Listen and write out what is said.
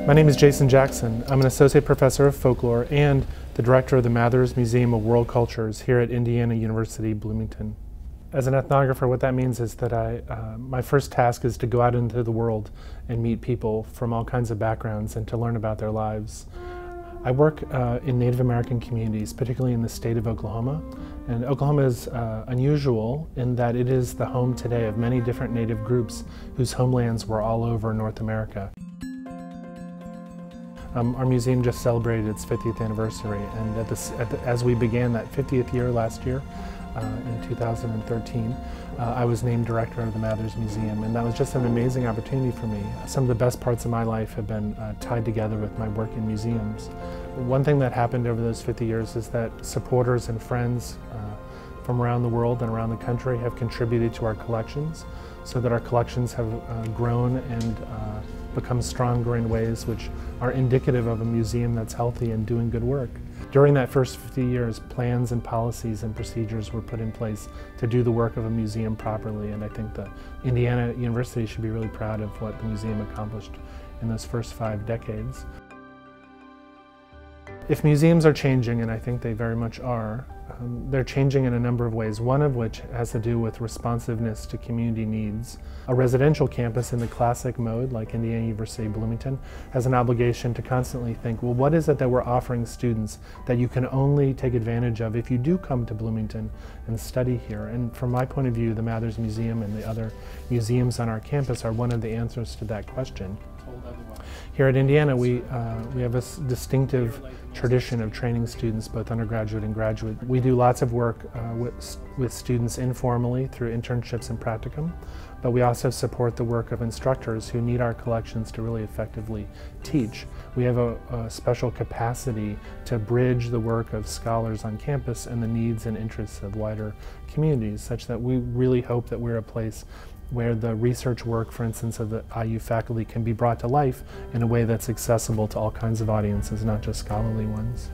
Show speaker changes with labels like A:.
A: My name is Jason Jackson. I'm an associate professor of folklore and the director of the Mathers Museum of World Cultures here at Indiana University Bloomington. As an ethnographer, what that means is that my first task is to go out into the world and meet people from all kinds of backgrounds and to learn about their lives. I work in Native American communities, particularly in the state of Oklahoma. And Oklahoma is unusual in that it is the home today of many different Native groups whose homelands were all over North America. Our museum just celebrated its 50th anniversary, and as we began that 50th year last year, in 2013, I was named director of the Mathers Museum, and that was just an amazing opportunity for me. Some of the best parts of my life have been tied together with my work in museums. One thing that happened over those 50 years is that supporters and friends from around the world and around the country have contributed to our collections, so that our collections have grown and become stronger in ways which are indicative of a museum that's healthy and doing good work. During that first 50 years, plans and policies and procedures were put in place to do the work of a museum properly, and I think that Indiana University should be really proud of what the museum accomplished in those first 5 decades. If museums are changing, and I think they very much are, they're changing in a number of ways, one of which has to do with responsiveness to community needs. A residential campus in the classic mode, like Indiana University Bloomington, has an obligation to constantly think, well, what is it that we're offering students that you can only take advantage of if you do come to Bloomington and study here? And from my point of view, the Mathers Museum and the other museums on our campus are one of the answers to that question. Here at Indiana, we have a distinctive tradition of training students, both undergraduate and graduate. We do lots of work with students informally through internships and practicum, but we also support the work of instructors who need our collections to really effectively teach. We have a special capacity to bridge the work of scholars on campus and the needs and interests of wider communities, such that we really hope that we're a place where the research work, for instance, of the IU faculty can be brought to life in a way that's accessible to all kinds of audiences, not just scholarly ones.